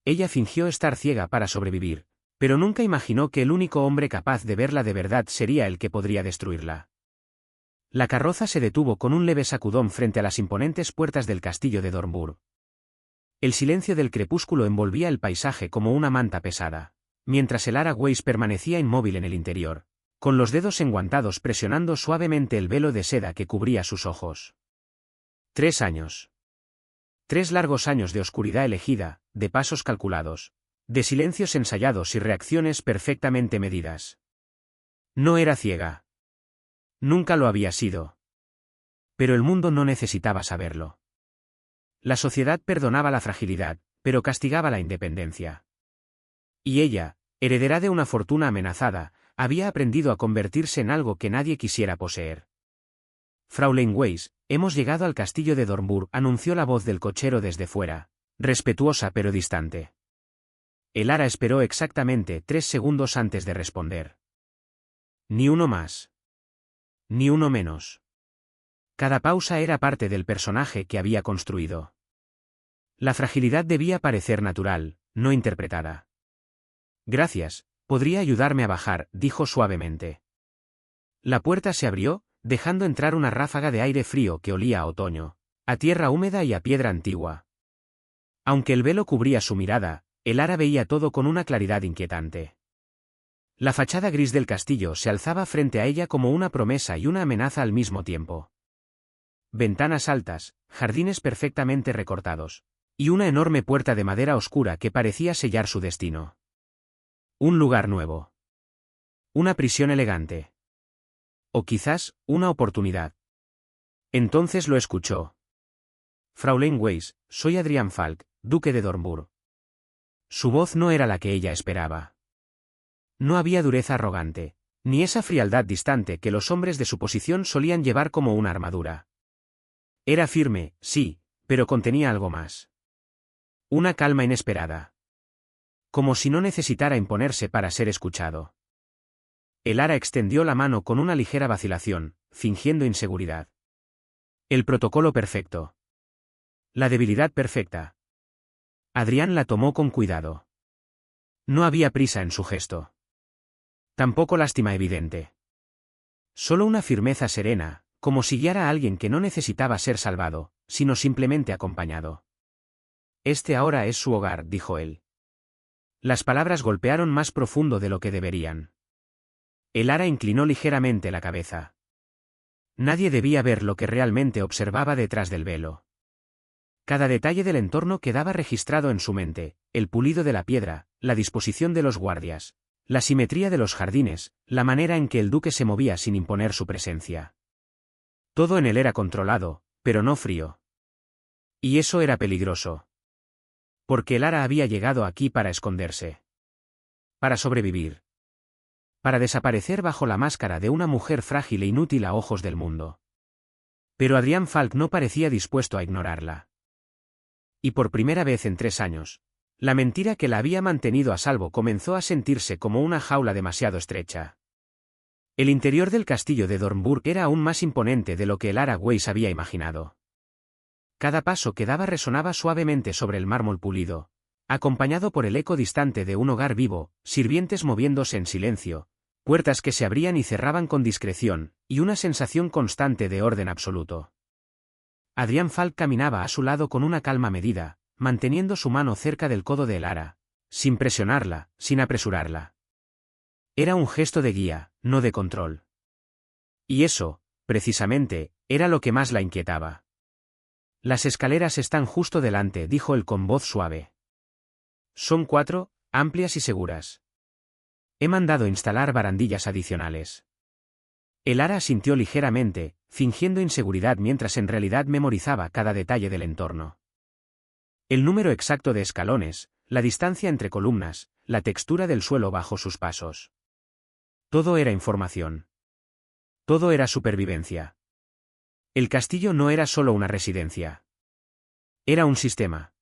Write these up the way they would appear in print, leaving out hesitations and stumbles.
Ella fingió estar ciega para sobrevivir, pero nunca imaginó que el único hombre capaz de verla de verdad sería el que podría destruirla. La carroza se detuvo con un leve sacudón frente a las imponentes puertas del castillo de Dornburg. El silencio del crepúsculo envolvía el paisaje como una manta pesada, mientras el Ara Weiss permanecía inmóvil en el interior, con los dedos enguantados presionando suavemente el velo de seda que cubría sus ojos. 3 años. 3 largos años de oscuridad elegida, de pasos calculados, de silencios ensayados y reacciones perfectamente medidas. No era ciega. Nunca lo había sido. Pero el mundo no necesitaba saberlo. La sociedad perdonaba la fragilidad, pero castigaba la independencia. Y ella, heredera de una fortuna amenazada, había aprendido a convertirse en algo que nadie quisiera poseer. Fraulein Weiss, hemos llegado al castillo de Dornburg, anunció la voz del cochero desde fuera, respetuosa pero distante. El Ara esperó exactamente 3 segundos antes de responder. Ni uno más. Ni uno menos. Cada pausa era parte del personaje que había construido. La fragilidad debía parecer natural, no interpretada. Gracias, podría ayudarme a bajar, dijo suavemente. La puerta se abrió, dejando entrar una ráfaga de aire frío que olía a otoño, a tierra húmeda y a piedra antigua. Aunque el velo cubría su mirada, el Ara veía todo con una claridad inquietante. La fachada gris del castillo se alzaba frente a ella como una promesa y una amenaza al mismo tiempo. Ventanas altas, jardines perfectamente recortados, y una enorme puerta de madera oscura que parecía sellar su destino. Un lugar nuevo. Una prisión elegante. O quizás, una oportunidad. Entonces lo escuchó. Fraulein Weiss, soy Adrian Falk, duque de Dornburg. Su voz no era la que ella esperaba. No había dureza arrogante, ni esa frialdad distante que los hombres de su posición solían llevar como una armadura. Era firme, sí, pero contenía algo más. Una calma inesperada. Como si no necesitara imponerse para ser escuchado. El Ara extendió la mano con una ligera vacilación, fingiendo inseguridad. El protocolo perfecto. La debilidad perfecta. Adrián la tomó con cuidado. No había prisa en su gesto. Tampoco lástima evidente. Solo una firmeza serena, como si guiara a alguien que no necesitaba ser salvado, sino simplemente acompañado. Este ahora es su hogar, dijo él. Las palabras golpearon más profundo de lo que deberían. El Ara inclinó ligeramente la cabeza. Nadie debía ver lo que realmente observaba detrás del velo. Cada detalle del entorno quedaba registrado en su mente, el pulido de la piedra, la disposición de los guardias, la simetría de los jardines, la manera en que el duque se movía sin imponer su presencia. Todo en él era controlado, pero no frío. Y eso era peligroso. Porque el Ara había llegado aquí para esconderse. Para sobrevivir. Para desaparecer bajo la máscara de una mujer frágil e inútil a ojos del mundo. Pero Adrian Falk no parecía dispuesto a ignorarla. Y por primera vez en 3 años, la mentira que la había mantenido a salvo comenzó a sentirse como una jaula demasiado estrecha. El interior del castillo de Dornburg era aún más imponente de lo que el Ara Weiss había imaginado. Cada paso que daba resonaba suavemente sobre el mármol pulido, acompañado por el eco distante de un hogar vivo, sirvientes moviéndose en silencio, puertas que se abrían y cerraban con discreción, y una sensación constante de orden absoluto. Adrian Falk caminaba a su lado con una calma medida, manteniendo su mano cerca del codo de el Ara, sin presionarla, sin apresurarla. Era un gesto de guía, no de control. Y eso, precisamente, era lo que más la inquietaba. Las escaleras están justo delante, dijo él con voz suave. Son 4, amplias y seguras. He mandado instalar barandillas adicionales. El Ara asintió ligeramente, fingiendo inseguridad mientras en realidad memorizaba cada detalle del entorno. El número exacto de escalones, la distancia entre columnas, la textura del suelo bajo sus pasos. Todo era información. Todo era supervivencia. El castillo no era solo una residencia. Era un sistema.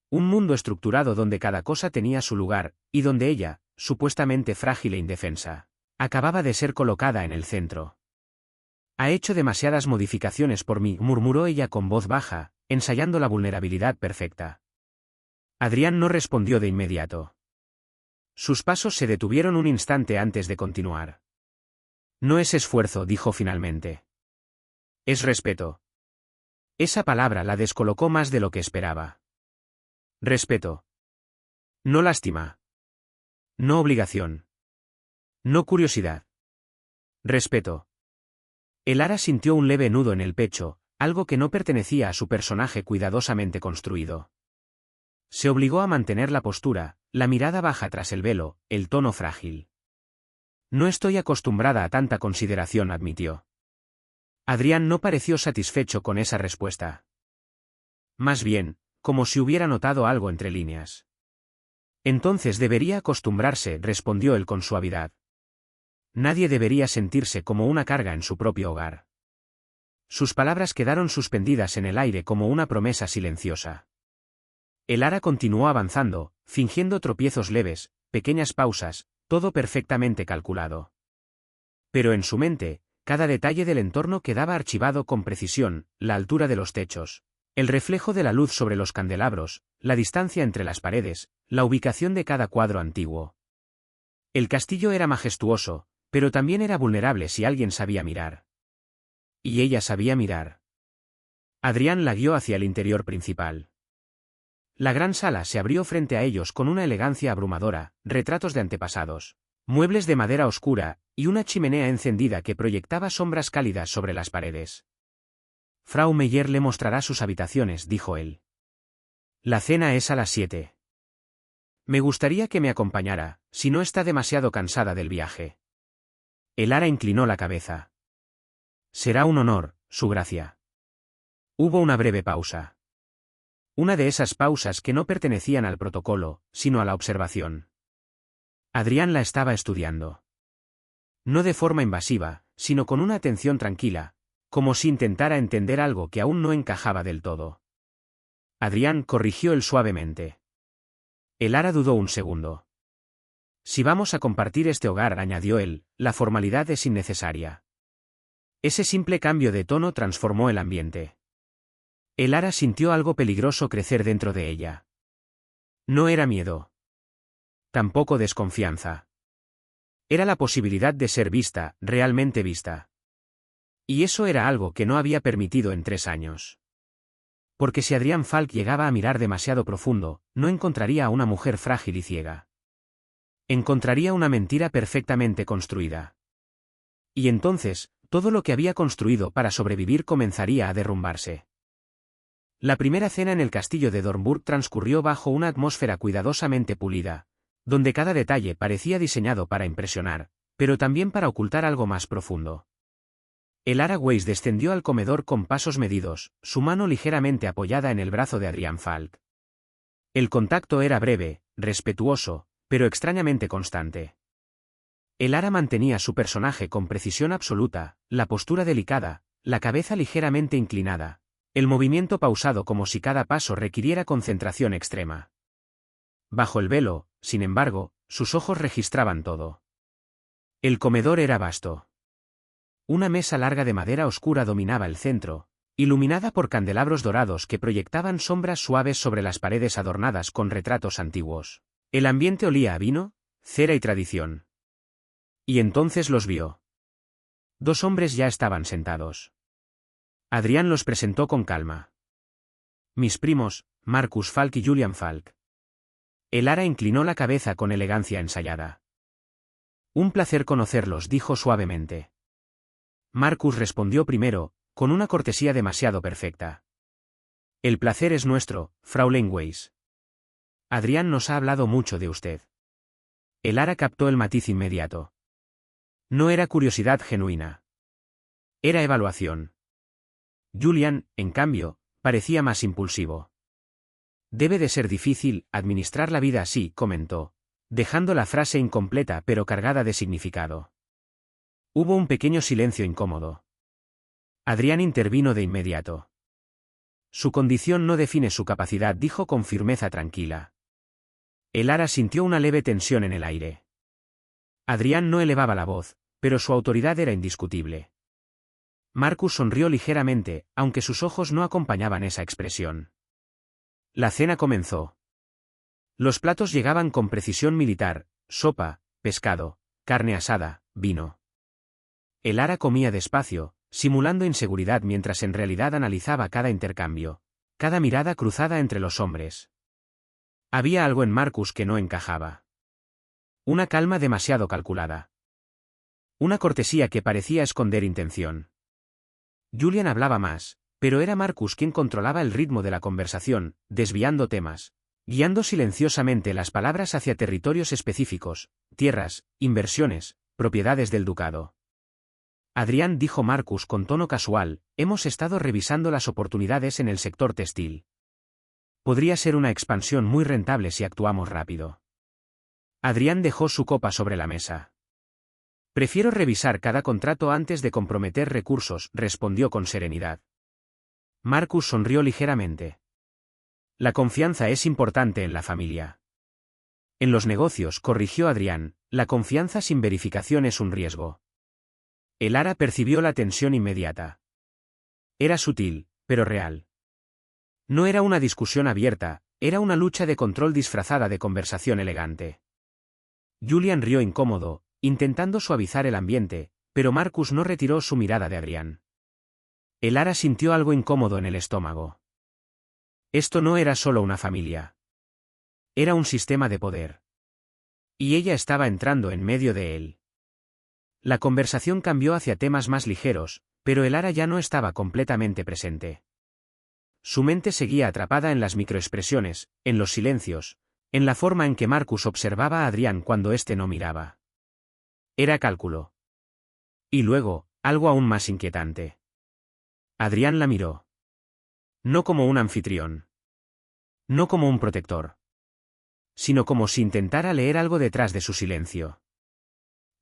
Un mundo estructurado donde cada cosa tenía su lugar, y donde ella, supuestamente frágil e indefensa, acababa de ser colocada en el centro. Ha hecho demasiadas modificaciones por mí, murmuró ella con voz baja, ensayando la vulnerabilidad perfecta. Adrián no respondió de inmediato. Sus pasos se detuvieron un instante antes de continuar. No es esfuerzo, dijo finalmente. Es respeto. Esa palabra la descolocó más de lo que esperaba. Respeto. No lástima. No obligación. No curiosidad. Respeto. Elara sintió un leve nudo en el pecho, algo que no pertenecía a su personaje cuidadosamente construido. Se obligó a mantener la postura, la mirada baja tras el velo, el tono frágil. No estoy acostumbrada a tanta consideración, admitió. Adrián no pareció satisfecho con esa respuesta. Más bien, como si hubiera notado algo entre líneas. Entonces debería acostumbrarse, respondió él con suavidad. Nadie debería sentirse como una carga en su propio hogar. Sus palabras quedaron suspendidas en el aire como una promesa silenciosa. Elara continuó avanzando, fingiendo tropiezos leves, pequeñas pausas, todo perfectamente calculado. Pero en su mente, cada detalle del entorno quedaba archivado con precisión, la altura de los techos, el reflejo de la luz sobre los candelabros, la distancia entre las paredes, la ubicación de cada cuadro antiguo. El castillo era majestuoso, pero también era vulnerable si alguien sabía mirar. Y ella sabía mirar. Adrián la guió hacia el interior principal. La gran sala se abrió frente a ellos con una elegancia abrumadora, retratos de antepasados, muebles de madera oscura, y una chimenea encendida que proyectaba sombras cálidas sobre las paredes. Frau Meyer le mostrará sus habitaciones, dijo él. La cena es a las 7. Me gustaría que me acompañara, si no está demasiado cansada del viaje. Elara inclinó la cabeza. Será un honor, su gracia. Hubo una breve pausa. Una de esas pausas que no pertenecían al protocolo, sino a la observación. Adrián la estaba estudiando. No de forma invasiva, sino con una atención tranquila, como si intentara entender algo que aún no encajaba del todo. Adrián corrigió él suavemente. Elara dudó un segundo. Si vamos a compartir este hogar, añadió él, la formalidad es innecesaria. Ese simple cambio de tono transformó el ambiente. Elara sintió algo peligroso crecer dentro de ella. No era miedo. Tampoco desconfianza. Era la posibilidad de ser vista, realmente vista. Y eso era algo que no había permitido en 3 años. Porque si Adrián Falk llegaba a mirar demasiado profundo, no encontraría a una mujer frágil y ciega. Encontraría una mentira perfectamente construida. Y entonces, todo lo que había construido para sobrevivir comenzaría a derrumbarse. La primera cena en el castillo de Dornburg transcurrió bajo una atmósfera cuidadosamente pulida, donde cada detalle parecía diseñado para impresionar, pero también para ocultar algo más profundo. Elara Weiss descendió al comedor con pasos medidos, su mano ligeramente apoyada en el brazo de Adrián Falk. El contacto era breve, respetuoso, pero extrañamente constante. Elara mantenía su personaje con precisión absoluta, la postura delicada, la cabeza ligeramente inclinada, el movimiento pausado como si cada paso requiriera concentración extrema. Bajo el velo, sin embargo, sus ojos registraban todo. El comedor era vasto. Una mesa larga de madera oscura dominaba el centro, iluminada por candelabros dorados que proyectaban sombras suaves sobre las paredes adornadas con retratos antiguos. El ambiente olía a vino, cera y tradición. Y entonces los vio. 2 hombres ya estaban sentados. Adrián los presentó con calma. Mis primos, Marcus Falk y Julian Falk. Elara inclinó la cabeza con elegancia ensayada. Un placer conocerlos, dijo suavemente. Marcus respondió primero, con una cortesía demasiado perfecta. El placer es nuestro, Fraulein Weiss. Adrián nos ha hablado mucho de usted. Elara captó el matiz inmediato. No era curiosidad genuina. Era evaluación. Julian, en cambio, parecía más impulsivo. Debe de ser difícil administrar la vida así, comentó, dejando la frase incompleta pero cargada de significado. Hubo un pequeño silencio incómodo. Adrián intervino de inmediato. Su condición no define su capacidad, dijo con firmeza tranquila. Elara sintió una leve tensión en el aire. Adrián no elevaba la voz, pero su autoridad era indiscutible. Marcus sonrió ligeramente, aunque sus ojos no acompañaban esa expresión. La cena comenzó. Los platos llegaban con precisión militar: sopa, pescado, carne asada, vino. Elara comía despacio, simulando inseguridad mientras en realidad analizaba cada intercambio, cada mirada cruzada entre los hombres. Había algo en Marcus que no encajaba. Una calma demasiado calculada. Una cortesía que parecía esconder intención. Julian hablaba más, pero era Marcus quien controlaba el ritmo de la conversación, desviando temas, guiando silenciosamente las palabras hacia territorios específicos: tierras, inversiones, propiedades del ducado. Adrián, dijo Marcus con tono casual, hemos estado revisando las oportunidades en el sector textil. Podría ser una expansión muy rentable si actuamos rápido. Adrián dejó su copa sobre la mesa. Prefiero revisar cada contrato antes de comprometer recursos, respondió con serenidad. Marcus sonrió ligeramente. La confianza es importante en la familia. En los negocios, corrigió Adrián, la confianza sin verificación es un riesgo. Elara percibió la tensión inmediata. Era sutil, pero real. No era una discusión abierta, era una lucha de control disfrazada de conversación elegante. Julian rió incómodo, intentando suavizar el ambiente, pero Marcus no retiró su mirada de Adrián. Elara sintió algo incómodo en el estómago. Esto no era solo una familia. Era un sistema de poder. Y ella estaba entrando en medio de él. La conversación cambió hacia temas más ligeros, pero Elara ya no estaba completamente presente. Su mente seguía atrapada en las microexpresiones, en los silencios, en la forma en que Marcus observaba a Adrián cuando éste no miraba. Era cálculo. Y luego, algo aún más inquietante. Adrián la miró. No como un anfitrión. No como un protector. Sino como si intentara leer algo detrás de su silencio.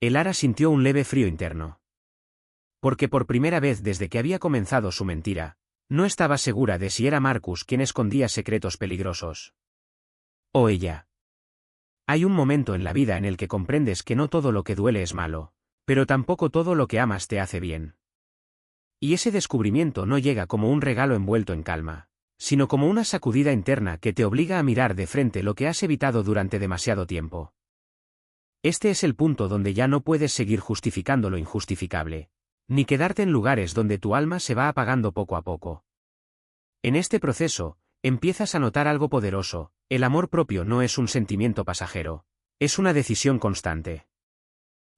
Elara sintió un leve frío interno. Porque por primera vez desde que había comenzado su mentira, no estaba segura de si era Marcus quien escondía secretos peligrosos. O ella. Hay un momento en la vida en el que comprendes que no todo lo que duele es malo, pero tampoco todo lo que amas te hace bien. Y ese descubrimiento no llega como un regalo envuelto en calma, sino como una sacudida interna que te obliga a mirar de frente lo que has evitado durante demasiado tiempo. Este es el punto donde ya no puedes seguir justificando lo injustificable, ni quedarte en lugares donde tu alma se va apagando poco a poco. En este proceso, empiezas a notar algo poderoso: el amor propio no es un sentimiento pasajero, es una decisión constante.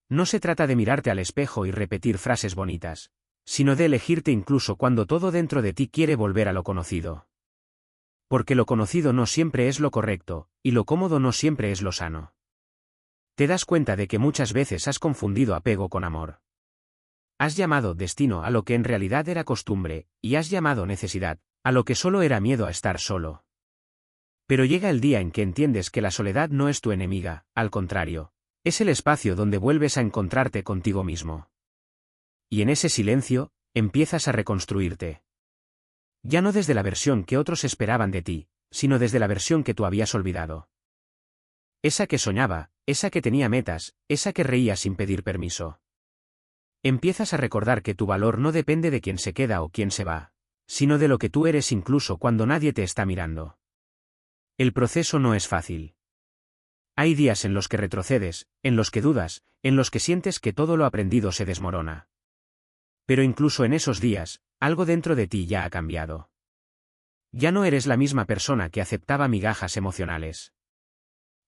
No se trata de mirarte al espejo y repetir frases bonitas, sino de elegirte incluso cuando todo dentro de ti quiere volver a lo conocido. Porque lo conocido no siempre es lo correcto, y lo cómodo no siempre es lo sano. Te das cuenta de que muchas veces has confundido apego con amor. Has llamado destino a lo que en realidad era costumbre, y has llamado necesidad a lo que solo era miedo a estar solo. Pero llega el día en que entiendes que la soledad no es tu enemiga, al contrario, es el espacio donde vuelves a encontrarte contigo mismo. Y en ese silencio, empiezas a reconstruirte. Ya no desde la versión que otros esperaban de ti, sino desde la versión que tú habías olvidado. Esa que soñaba, esa que tenía metas, esa que reía sin pedir permiso. Empiezas a recordar que tu valor no depende de quién se queda o quién se va, sino de lo que tú eres incluso cuando nadie te está mirando. El proceso no es fácil. Hay días en los que retrocedes, en los que dudas, en los que sientes que todo lo aprendido se desmorona. Pero incluso en esos días, algo dentro de ti ya ha cambiado. Ya no eres la misma persona que aceptaba migajas emocionales.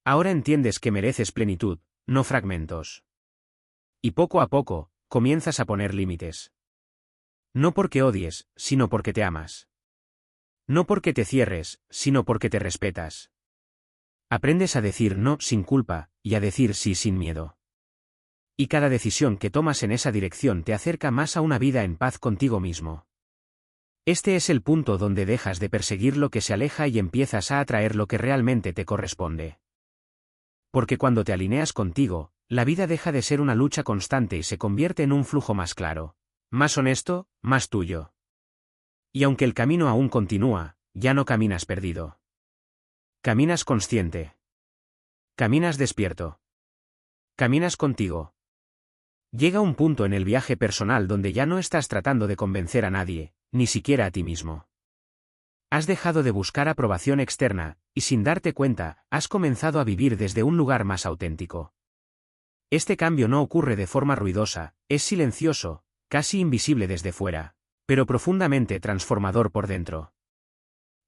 Ahora entiendes que mereces plenitud, no fragmentos. Y poco a poco, comienzas a poner límites. No porque odies, sino porque te amas. No porque te cierres, sino porque te respetas. Aprendes a decir no sin culpa, y a decir sí sin miedo. Y cada decisión que tomas en esa dirección te acerca más a una vida en paz contigo mismo. Este es el punto donde dejas de perseguir lo que se aleja y empiezas a atraer lo que realmente te corresponde. Porque cuando te alineas contigo, la vida deja de ser una lucha constante y se convierte en un flujo más claro, más honesto, más tuyo. Y aunque el camino aún continúa, ya no caminas perdido. Caminas consciente. Caminas despierto. Caminas contigo. Llega un punto en el viaje personal donde ya no estás tratando de convencer a nadie, ni siquiera a ti mismo. Has dejado de buscar aprobación externa, y sin darte cuenta, has comenzado a vivir desde un lugar más auténtico. Este cambio no ocurre de forma ruidosa, es silencioso, casi invisible desde fuera, pero profundamente transformador por dentro.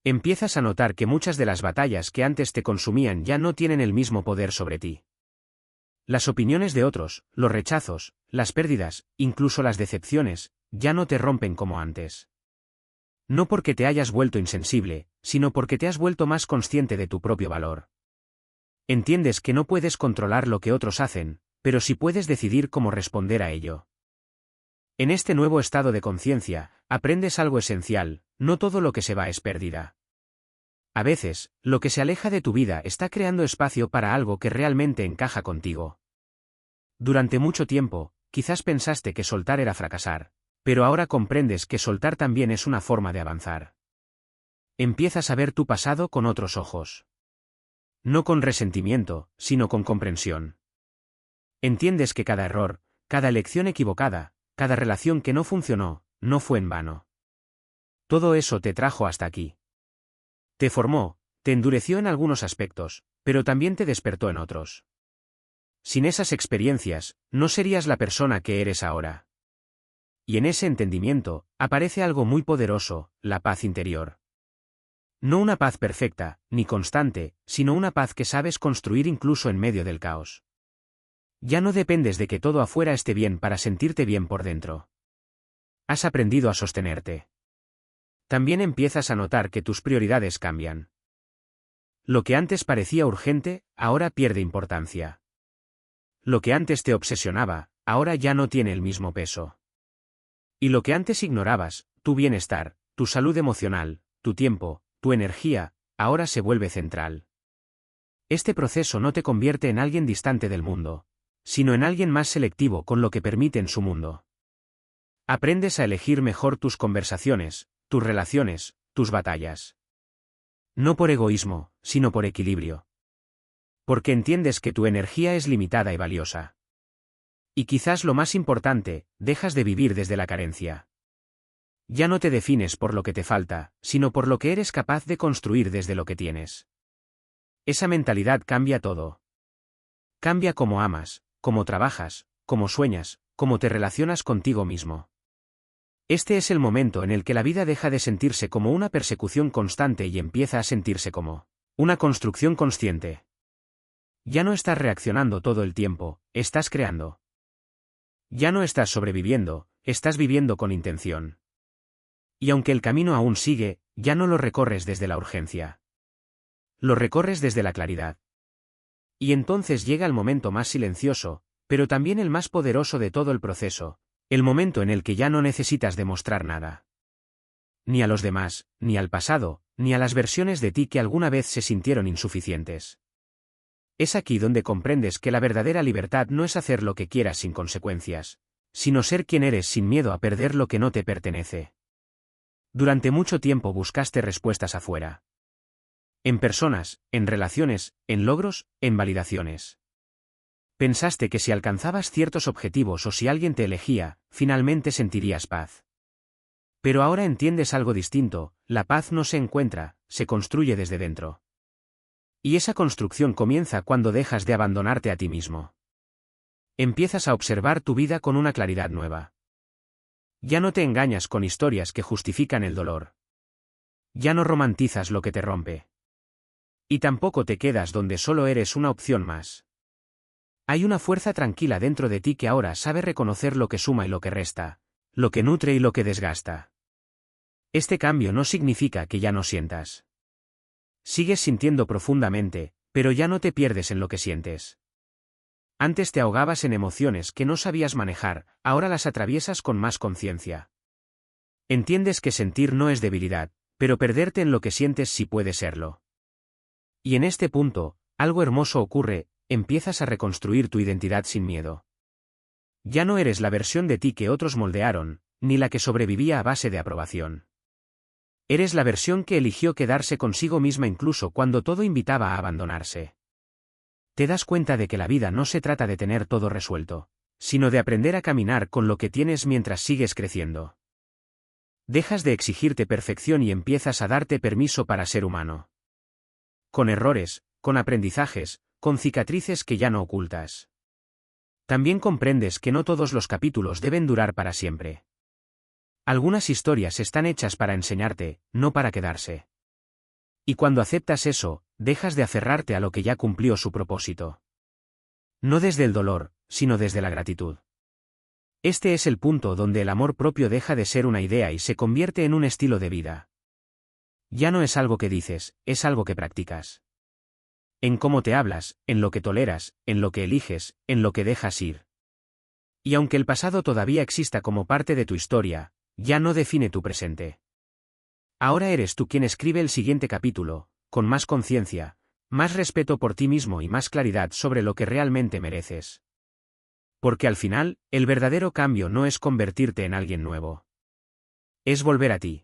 Empiezas a notar que muchas de las batallas que antes te consumían ya no tienen el mismo poder sobre ti. Las opiniones de otros, los rechazos, las pérdidas, incluso las decepciones, ya no te rompen como antes. No porque te hayas vuelto insensible, sino porque te has vuelto más consciente de tu propio valor. Entiendes que no puedes controlar lo que otros hacen, pero sí puedes decidir cómo responder a ello. En este nuevo estado de conciencia, aprendes algo esencial: no todo lo que se va es pérdida. A veces, lo que se aleja de tu vida está creando espacio para algo que realmente encaja contigo. Durante mucho tiempo, quizás pensaste que soltar era fracasar, pero ahora comprendes que soltar también es una forma de avanzar. Empiezas a ver tu pasado con otros ojos. No con resentimiento, sino con comprensión. Entiendes que cada error, cada elección equivocada, cada relación que no funcionó, no fue en vano. Todo eso te trajo hasta aquí. Te formó, te endureció en algunos aspectos, pero también te despertó en otros. Sin esas experiencias, no serías la persona que eres ahora. Y en ese entendimiento, aparece algo muy poderoso: la paz interior. No una paz perfecta, ni constante, sino una paz que sabes construir incluso en medio del caos. Ya no dependes de que todo afuera esté bien para sentirte bien por dentro. Has aprendido a sostenerte. También empiezas a notar que tus prioridades cambian. Lo que antes parecía urgente, ahora pierde importancia. Lo que antes te obsesionaba, ahora ya no tiene el mismo peso. Y lo que antes ignorabas, tu bienestar, tu salud emocional, tu tiempo, tu energía, ahora se vuelve central. Este proceso no te convierte en alguien distante del mundo, sino en alguien más selectivo con lo que permite en su mundo. Aprendes a elegir mejor tus conversaciones, tus relaciones, tus batallas. No por egoísmo, sino por equilibrio. Porque entiendes que tu energía es limitada y valiosa. Y quizás lo más importante, dejas de vivir desde la carencia. Ya no te defines por lo que te falta, sino por lo que eres capaz de construir desde lo que tienes. Esa mentalidad cambia todo. Cambia cómo amas, cómo trabajas, cómo sueñas, cómo te relacionas contigo mismo. Este es el momento en el que la vida deja de sentirse como una persecución constante y empieza a sentirse como una construcción consciente. Ya no estás reaccionando todo el tiempo, estás creando. Ya no estás sobreviviendo, estás viviendo con intención. Y aunque el camino aún sigue, ya no lo recorres desde la urgencia. Lo recorres desde la claridad. Y entonces llega el momento más silencioso, pero también el más poderoso de todo el proceso, el momento en el que ya no necesitas demostrar nada. Ni a los demás, ni al pasado, ni a las versiones de ti que alguna vez se sintieron insuficientes. Es aquí donde comprendes que la verdadera libertad no es hacer lo que quieras sin consecuencias, sino ser quien eres sin miedo a perder lo que no te pertenece. Durante mucho tiempo buscaste respuestas afuera. En personas, en relaciones, en logros, en validaciones. Pensaste que si alcanzabas ciertos objetivos o si alguien te elegía, finalmente sentirías paz. Pero ahora entiendes algo distinto: la paz no se encuentra, se construye desde dentro. Y esa construcción comienza cuando dejas de abandonarte a ti mismo. Empiezas a observar tu vida con una claridad nueva. Ya no te engañas con historias que justifican el dolor. Ya no romantizas lo que te rompe. Y tampoco te quedas donde solo eres una opción más. Hay una fuerza tranquila dentro de ti que ahora sabe reconocer lo que suma y lo que resta, lo que nutre y lo que desgasta. Este cambio no significa que ya no sientas. Sigues sintiendo profundamente, pero ya no te pierdes en lo que sientes. Antes te ahogabas en emociones que no sabías manejar, ahora las atraviesas con más conciencia. Entiendes que sentir no es debilidad, pero perderte en lo que sientes sí puede serlo. Y en este punto, algo hermoso ocurre: empiezas a reconstruir tu identidad sin miedo. Ya no eres la versión de ti que otros moldearon, ni la que sobrevivía a base de aprobación. Eres la versión que eligió quedarse consigo misma incluso cuando todo invitaba a abandonarse. Te das cuenta de que la vida no se trata de tener todo resuelto, sino de aprender a caminar con lo que tienes mientras sigues creciendo. Dejas de exigirte perfección y empiezas a darte permiso para ser humano. Con errores, con aprendizajes, con cicatrices que ya no ocultas. También comprendes que no todos los capítulos deben durar para siempre. Algunas historias están hechas para enseñarte, no para quedarse. Y cuando aceptas eso, dejas de aferrarte a lo que ya cumplió su propósito. No desde el dolor, sino desde la gratitud. Este es el punto donde el amor propio deja de ser una idea y se convierte en un estilo de vida. Ya no es algo que dices, es algo que practicas. En cómo te hablas, en lo que toleras, en lo que eliges, en lo que dejas ir. Y aunque el pasado todavía exista como parte de tu historia, ya no define tu presente. Ahora eres tú quien escribe el siguiente capítulo, con más conciencia, más respeto por ti mismo y más claridad sobre lo que realmente mereces. Porque al final, el verdadero cambio no es convertirte en alguien nuevo. Es volver a ti.